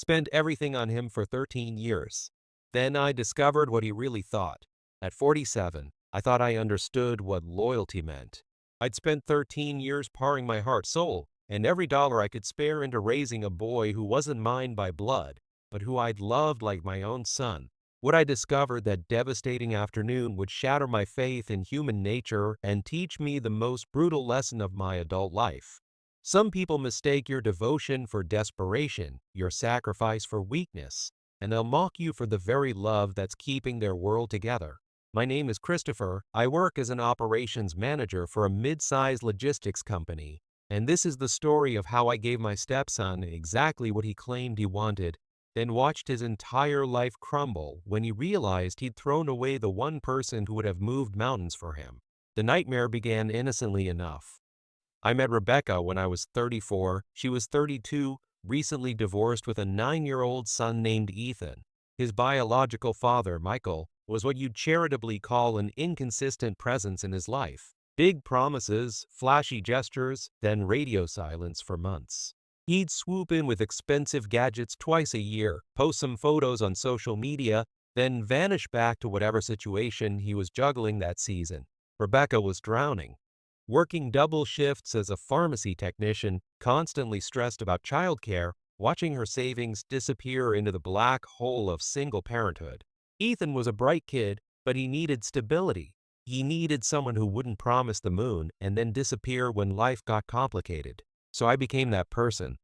Spent everything on him for 13 years. Then I discovered what he really thought. At 47, I thought I understood what loyalty meant. I'd spent 13 years pouring my heart, soul, and every dollar I could spare into raising a boy who wasn't mine by blood, but who I'd loved like my own son. What I discovered that devastating afternoon would shatter my faith in human nature and teach me the most brutal lesson of my adult life. Some people mistake your devotion for desperation, your sacrifice for weakness, and they'll mock you for the very love that's keeping their world together. My name is Christopher. I work as an operations manager for a mid-sized logistics company, and this is the story of how I gave my stepson exactly what he claimed he wanted, then watched his entire life crumble when he realized he'd thrown away the one person who would have moved mountains for him. The nightmare began innocently enough. I met Rebecca when I was 34. She was 32, recently divorced with a 9-year-old son named Ethan. His biological father, Michael, was what you'd charitably call an inconsistent presence in his life. Big promises, flashy gestures, then radio silence for months. He'd swoop in with expensive gadgets twice a year, post some photos on social media, then vanish back to whatever situation he was juggling that season. Rebecca was drowning. Working double shifts as a pharmacy technician, constantly stressed about childcare, watching her savings disappear into the black hole of single parenthood. Ethan was a bright kid, but he needed stability. He needed someone who wouldn't promise the moon and then disappear when life got complicated. So I became that person.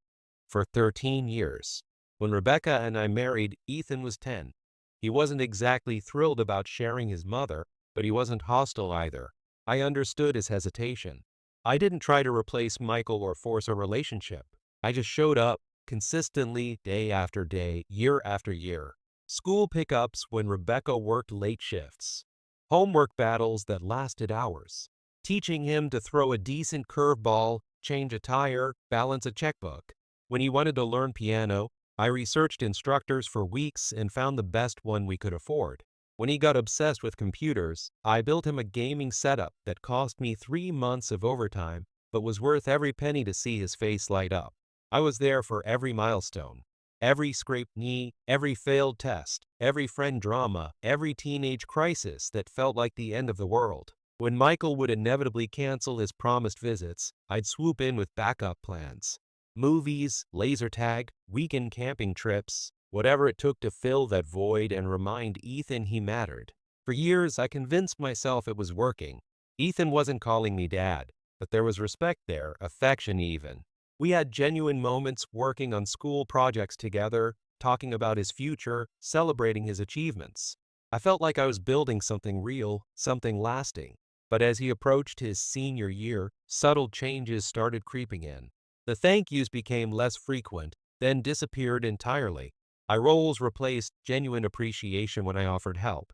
For 13 years. When Rebecca and I married, Ethan was 10. He wasn't exactly thrilled about sharing his mother, but he wasn't hostile either. I understood his hesitation. I didn't try to replace Michael or force a relationship. I just showed up, consistently, day after day, year after year. School pickups when Rebecca worked late shifts. Homework battles that lasted hours. Teaching him to throw a decent curveball, change a tire, balance a checkbook. When he wanted to learn piano, I researched instructors for weeks and found the best one we could afford. When he got obsessed with computers, I built him a gaming setup that cost me 3 months of overtime, but was worth every penny to see his face light up. I was there for every milestone, every scraped knee, every failed test, every friend drama, every teenage crisis that felt like the end of the world. When Michael would inevitably cancel his promised visits, I'd swoop in with backup plans. Movies, laser tag, weekend camping trips, whatever it took to fill that void and remind Ethan he mattered. For years, I convinced myself it was working. Ethan wasn't calling me dad, but there was respect there, affection even. We had genuine moments working on school projects together, talking about his future, celebrating his achievements. I felt like I was building something real, something lasting. But as he approached his senior year, subtle changes started creeping in. The thank yous became less frequent, then disappeared entirely. Eye rolls replaced genuine appreciation when I offered help.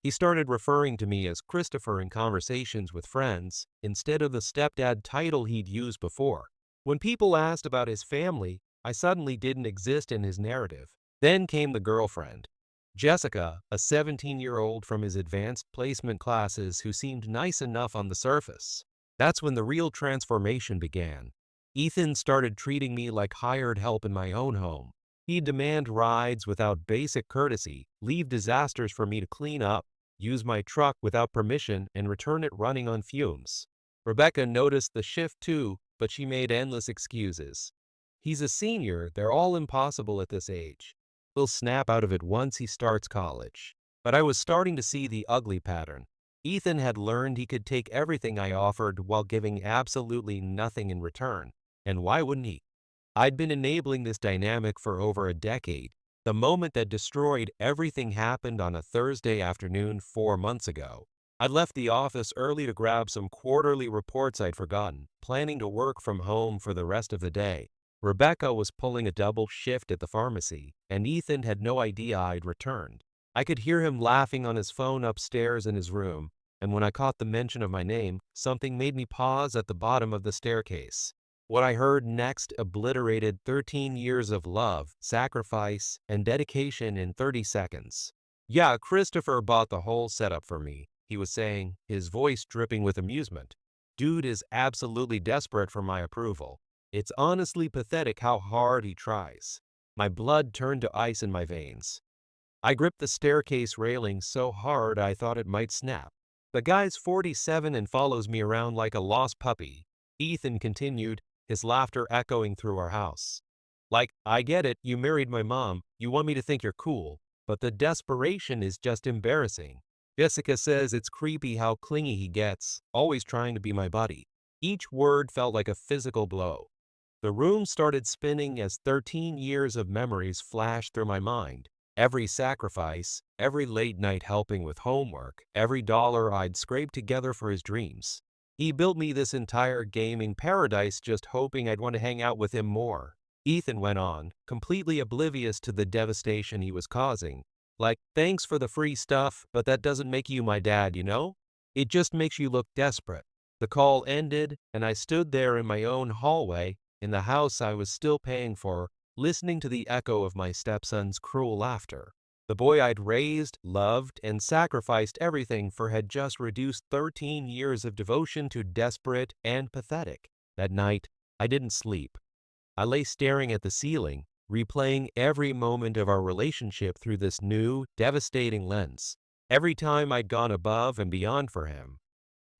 He started referring to me as Christopher in conversations with friends, instead of the stepdad title he'd used before. When people asked about his family, I suddenly didn't exist in his narrative. Then came the girlfriend. Jessica, a 17-year-old from his advanced placement classes who seemed nice enough on the surface. That's when the real transformation began. Ethan started treating me like hired help in my own home. He'd demand rides without basic courtesy, leave disasters for me to clean up, use my truck without permission, and return it running on fumes. Rebecca noticed the shift too, but she made endless excuses. He's a senior, they're all impossible at this age. He'll snap out of it once he starts college. But I was starting to see the ugly pattern. Ethan had learned he could take everything I offered while giving absolutely nothing in return. And why wouldn't he? I'd been enabling this dynamic for over a decade. The moment that destroyed everything happened on a Thursday afternoon 4 months ago. I left the office early to grab some quarterly reports I'd forgotten, planning to work from home for the rest of the day. Rebecca was pulling a double shift at the pharmacy, and Ethan had no idea I'd returned. I could hear him laughing on his phone upstairs in his room, and when I caught the mention of my name, something made me pause at the bottom of the staircase. What I heard next obliterated 13 years of love, sacrifice, and dedication in 30 seconds. Yeah, Christopher bought the whole setup for me, he was saying, his voice dripping with amusement. Dude is absolutely desperate for my approval. It's honestly pathetic how hard he tries. My blood turned to ice in my veins. I gripped the staircase railing so hard I thought it might snap. "The guy's 47 and follows me around like a lost puppy," Ethan continued, his laughter echoing through our house. "Like, I get it, you married my mom, you want me to think you're cool, but the desperation is just embarrassing. Jessica says it's creepy how clingy he gets, always trying to be my buddy." Each word felt like a physical blow. The room started spinning as 13 years of memories flashed through my mind. Every sacrifice, every late night helping with homework, every dollar I'd scraped together for his dreams. He built me this entire gaming paradise just hoping I'd want to hang out with him more. Ethan went on, completely oblivious to the devastation he was causing. "Like, thanks for the free stuff, but that doesn't make you my dad, you know? It just makes you look desperate." The call ended, and I stood there in my own hallway, in the house I was still paying for, listening to the echo of my stepson's cruel laughter. The boy I'd raised, loved, and sacrificed everything for had just reduced 13 years of devotion to desperate and pathetic. That night, I didn't sleep. I lay staring at the ceiling, replaying every moment of our relationship through this new, devastating lens. Every time I'd gone above and beyond for him,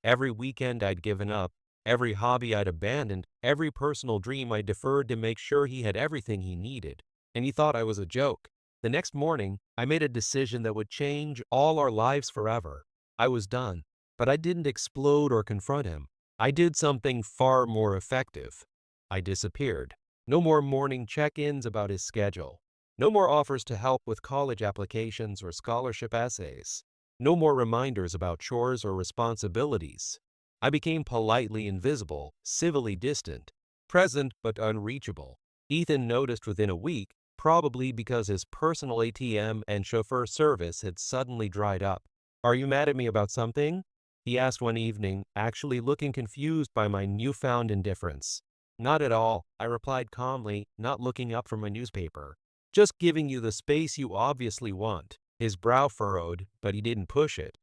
every weekend I'd given up, every hobby I'd abandoned, every personal dream I deferred to make sure he had everything he needed, and he thought I was a joke. The next morning, I made a decision that would change all our lives forever. I was done, but I didn't explode or confront him. I did something far more effective. I disappeared. No more morning check-ins about his schedule. No more offers to help with college applications or scholarship essays. No more reminders about chores or responsibilities. I became politely invisible, civilly distant, present but unreachable. Ethan noticed within a week, probably because his personal ATM and chauffeur service had suddenly dried up. "Are you mad at me about something?" he asked one evening, actually looking confused by my newfound indifference. "Not at all," I replied calmly, not looking up from my newspaper. "Just giving you the space you obviously want." His brow furrowed, but he didn't push it.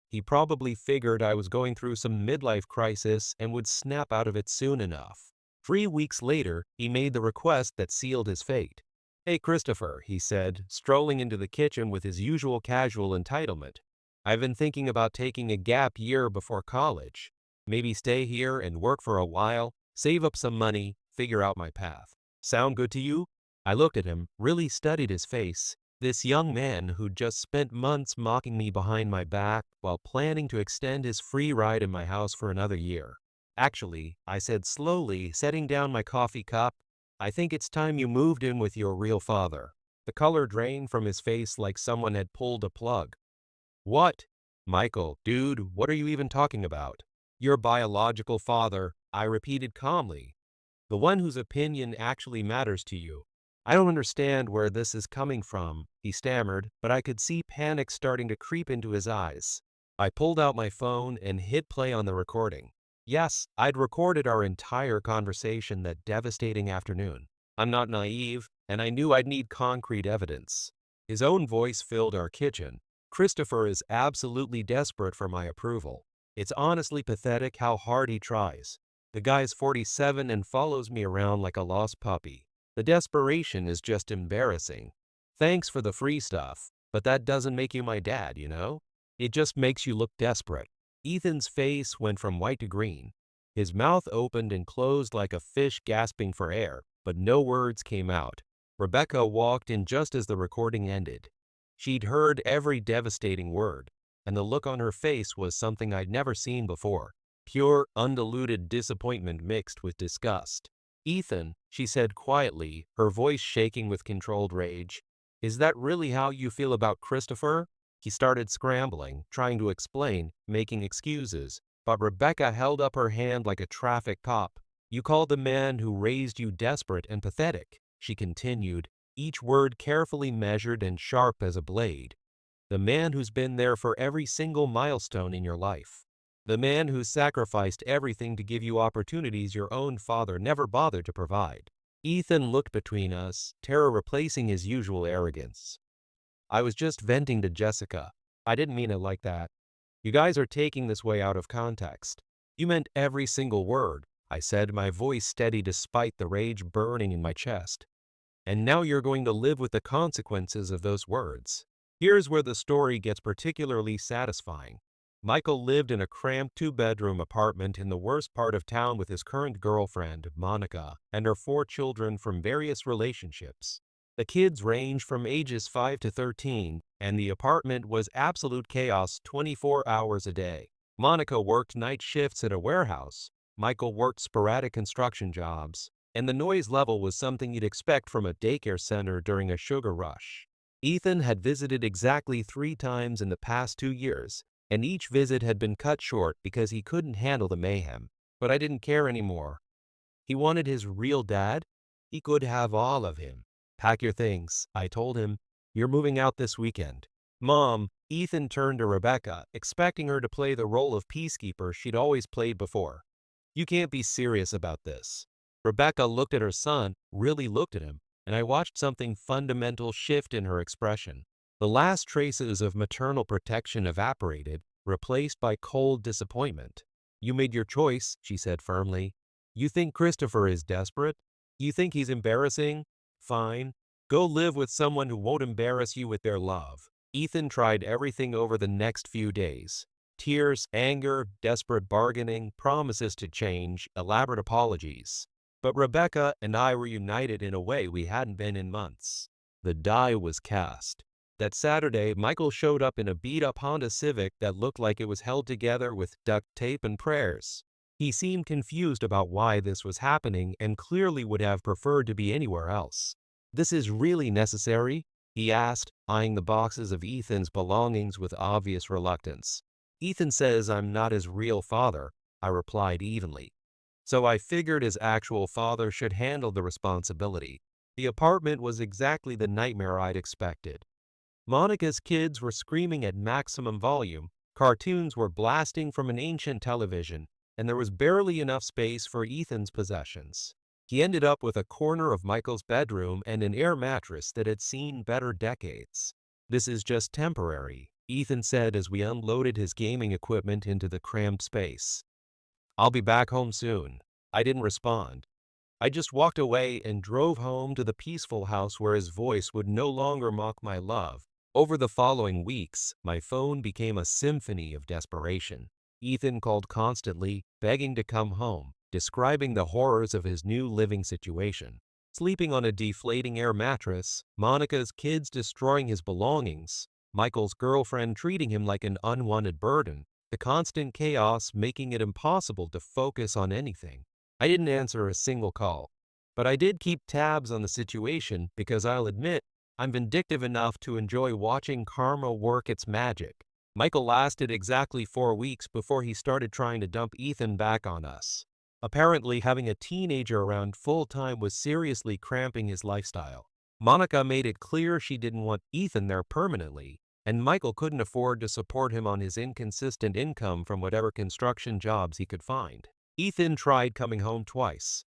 He probably figured I was going through some midlife crisis and would snap out of it soon enough. 3 weeks later, he made the request that sealed his fate. "Hey, Christopher," he said, strolling into the kitchen with his usual casual entitlement. "I've been thinking about taking a gap year before college. Maybe stay here and work for a while, save up some money, figure out my path. Sound good to you?" I looked at him, really studied his face. This young man who'd just spent months mocking me behind my back while planning to extend his free ride in my house for another year. "Actually," I said slowly, setting down my coffee cup, "I think it's time you moved in with your real father." The color drained from his face like someone had pulled a plug. "What?" "Michael, dude, what are you even talking about?" "Your biological father," I repeated calmly. "The one whose opinion actually matters to you." "I don't understand where this is coming from," he stammered, but I could see panic starting to creep into his eyes. I pulled out my phone and hit play on the recording. Yes, I'd recorded our entire conversation that devastating afternoon. I'm not naive, and I knew I'd need concrete evidence. His own voice filled our kitchen. "Christopher is absolutely desperate for my approval. It's honestly pathetic how hard he tries. The guy's 47 and follows me around like a lost puppy. The desperation is just embarrassing. Thanks for the free stuff, but that doesn't make you my dad, you know? It just makes you look desperate." Ethan's face went from white to green. His mouth opened and closed like a fish gasping for air, but no words came out. Rebecca walked in just as the recording ended. She'd heard every devastating word, and the look on her face was something I'd never seen before. Pure, undiluted disappointment mixed with disgust. "Ethan," she said quietly, her voice shaking with controlled rage, "is that really how you feel about Christopher?" He started scrambling, trying to explain, making excuses, but Rebecca held up her hand like a traffic cop. "You called the man who raised you desperate and pathetic," she continued, each word carefully measured and sharp as a blade. "The man who's been there for every single milestone in your life. The man who sacrificed everything to give you opportunities your own father never bothered to provide." Ethan looked between us, terror replacing his usual arrogance. "I was just venting to Jessica. I didn't mean it like that. You guys are taking this way out of context." "You meant every single word," I said, my voice steady despite the rage burning in my chest. and now you're going to live with the consequences of those words. Here's where the story gets particularly satisfying. Michael lived in a cramped two-bedroom apartment in the worst part of town with his current girlfriend, Monica, and her 4 children from various relationships. The kids ranged from ages 5 to 13, and the apartment was absolute chaos 24 hours a day. Monica worked night shifts at a warehouse. Michael worked sporadic construction jobs, and the noise level was something you'd expect from a daycare center during a sugar rush. Ethan had visited exactly 3 times in the past 2 years, and each visit had been cut short because he couldn't handle the mayhem. But I didn't care anymore. He wanted his real dad. He could have all of him. Pack your things, I told him. You're moving out this weekend. Mom, Ethan turned to Rebecca, expecting her to play the role of peacekeeper she'd always played before. You can't be serious about this. Rebecca looked at her son, really looked at him, and I watched something fundamental shift in her expression. The last traces of maternal protection evaporated, replaced by cold disappointment. You made your choice, she said firmly. You think Christopher is desperate? You think he's embarrassing? Fine. Go live with someone who won't embarrass you with their love. Ethan tried everything over the next few days. Tears, anger, desperate bargaining, promises to change, elaborate apologies. But Rebecca and I were united in a way we hadn't been in months. The die was cast. That Saturday, Michael showed up in a beat-up Honda Civic that looked like it was held together with duct tape and prayers. He seemed confused about why this was happening and clearly would have preferred to be anywhere else. This is really necessary? He asked, eyeing the boxes of Ethan's belongings with obvious reluctance. Ethan says I'm not his real father, I replied evenly. So I figured his actual father should handle the responsibility. The apartment was exactly the nightmare I'd expected. Monica's kids were screaming at maximum volume, cartoons were blasting from an ancient television, and there was barely enough space for Ethan's possessions. He ended up with a corner of Michael's bedroom and an air mattress that had seen better decades. This is just temporary, Ethan said as we unloaded his gaming equipment into the cramped space. I'll be back home soon. I didn't respond. I just walked away and drove home to the peaceful house where his voice would no longer mock my love. Over the following weeks, my phone became a symphony of desperation. Ethan called constantly, begging to come home, describing the horrors of his new living situation. Sleeping on a deflating air mattress, Monica's kids destroying his belongings, Michael's girlfriend treating him like an unwanted burden, the constant chaos making it impossible to focus on anything. I didn't answer a single call, but I did keep tabs on the situation because I'll admit, I'm vindictive enough to enjoy watching karma work its magic. Michael lasted exactly 4 weeks before he started trying to dump Ethan back on us. Apparently, having a teenager around full-time was seriously cramping his lifestyle. Monica made it clear she didn't want Ethan there permanently, and Michael couldn't afford to support him on his inconsistent income from whatever construction jobs he could find. Ethan tried coming home twice.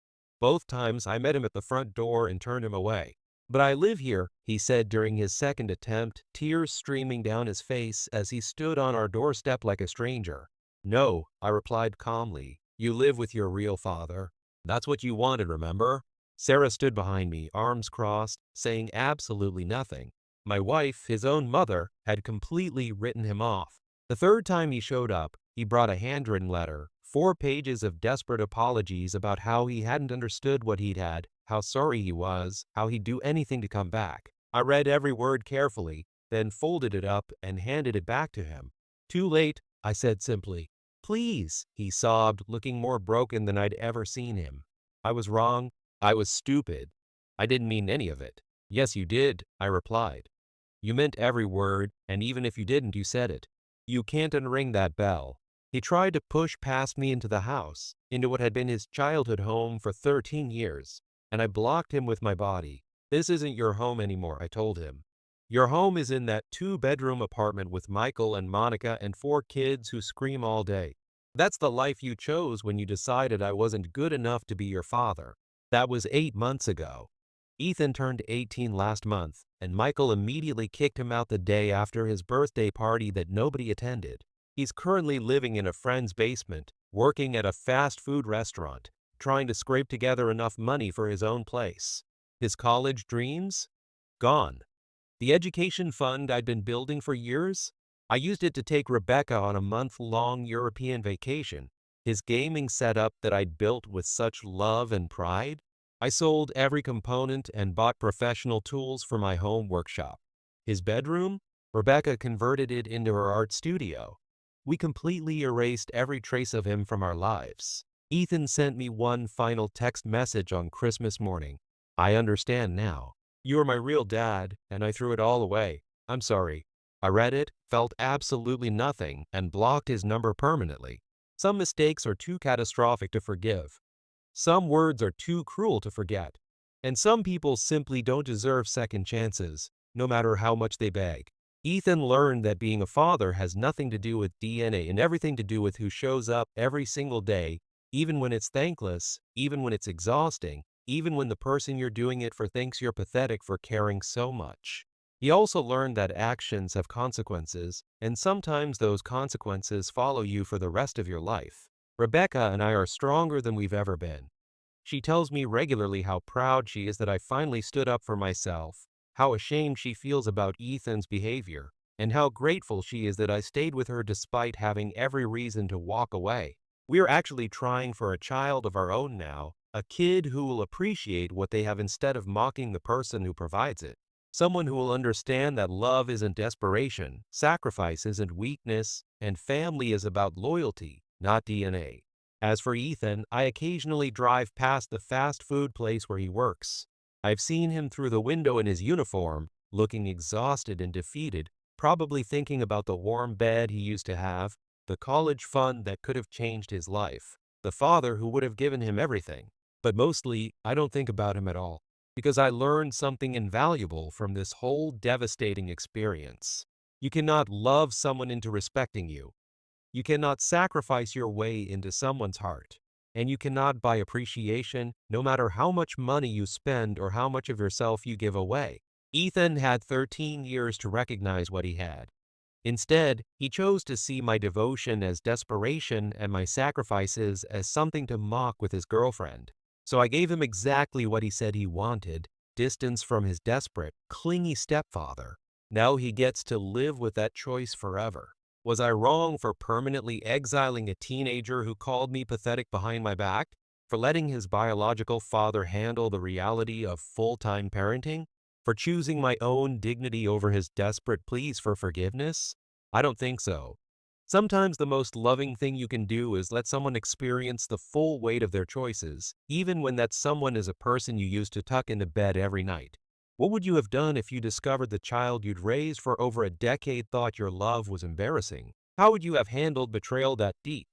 Both times I met him at the front door and turned him away. But I live here, he said during his second attempt, tears streaming down his face as he stood on our doorstep like a stranger. No, I replied calmly. You live with your real father. That's what you wanted, remember? Sarah stood behind me, arms crossed, saying absolutely nothing. My wife, his own mother, had completely written him off. The third time he showed up, he brought a handwritten letter, 4 pages of desperate apologies about how he hadn't understood what he'd had, how sorry he was, how he'd do anything to come back. I read every word carefully, then folded it up and handed it back to him. Too late, I said simply. Please, he sobbed, looking more broken than I'd ever seen him. I was wrong. I was stupid. I didn't mean any of it. Yes, you did, I replied. You meant every word, and even if you didn't, you said it. You can't unring that bell. He tried to push past me into the house, into what had been his childhood home for 13 years, and I blocked him with my body. This isn't your home anymore, I told him. Your home is in that 2-bedroom apartment with Michael and Monica and 4 kids who scream all day. That's the life you chose when you decided I wasn't good enough to be your father. That was 8 months ago. Ethan turned 18 last month, and Michael immediately kicked him out the day after his birthday party that nobody attended. He's currently living in a friend's basement, working at a fast food restaurant, trying to scrape together enough money for his own place. His college dreams? Gone. The education fund I'd been building for years? I used it to take Rebecca on a month-long European vacation. His gaming setup that I'd built with such love and pride? I sold every component and bought professional tools for my home workshop. His bedroom? Rebecca converted it into her art studio. We completely erased every trace of him from our lives. Ethan sent me one final text message on Christmas morning. I understand now. You are my real dad, and I threw it all away. I'm sorry. I read it, felt absolutely nothing, and blocked his number permanently. Some mistakes are too catastrophic to forgive. Some words are too cruel to forget. And some people simply don't deserve second chances, no matter how much they beg. Ethan learned that being a father has nothing to do with DNA and everything to do with who shows up every single day, even when it's thankless, even when it's exhausting, even when the person you're doing it for thinks you're pathetic for caring so much. He also learned that actions have consequences, and sometimes those consequences follow you for the rest of your life. Rebecca and I are stronger than we've ever been. She tells me regularly how proud she is that I finally stood up for myself, how ashamed she feels about Ethan's behavior, and how grateful she is that I stayed with her despite having every reason to walk away. We're actually trying for a child of our own now, a kid who will appreciate what they have instead of mocking the person who provides it. Someone who will understand that love isn't desperation, sacrifice isn't weakness, and family is about loyalty, not DNA. As for Ethan, I occasionally drive past the fast food place where he works. I've seen him through the window in his uniform, looking exhausted and defeated, probably thinking about the warm bed he used to have, the college fund that could have changed his life, the father who would have given him everything. But mostly, I don't think about him at all, because I learned something invaluable from this whole devastating experience. You cannot love someone into respecting you. You cannot sacrifice your way into someone's heart. And you cannot buy appreciation, no matter how much money you spend or how much of yourself you give away. Ethan had 13 years to recognize what he had. Instead, he chose to see my devotion as desperation and my sacrifices as something to mock with his girlfriend. So I gave him exactly what he said he wanted, distance from his desperate, clingy stepfather. Now he gets to live with that choice forever. Was I wrong for permanently exiling a teenager who called me pathetic behind my back? For letting his biological father handle the reality of full-time parenting? For choosing my own dignity over his desperate pleas for forgiveness? I don't think so. Sometimes the most loving thing you can do is let someone experience the full weight of their choices, even when that someone is a person you used to tuck into bed every night. What would you have done if you discovered the child you'd raised for over a decade thought your love was embarrassing? How would you have handled betrayal that deep?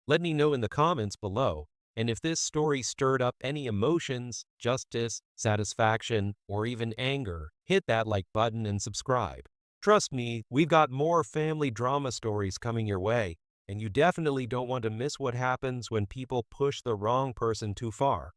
Let me know in the comments below. And if this story stirred up any emotions, justice, satisfaction, or even anger, hit that like button and subscribe. Trust me, we've got more family drama stories coming your way, and you definitely don't want to miss what happens when people push the wrong person too far.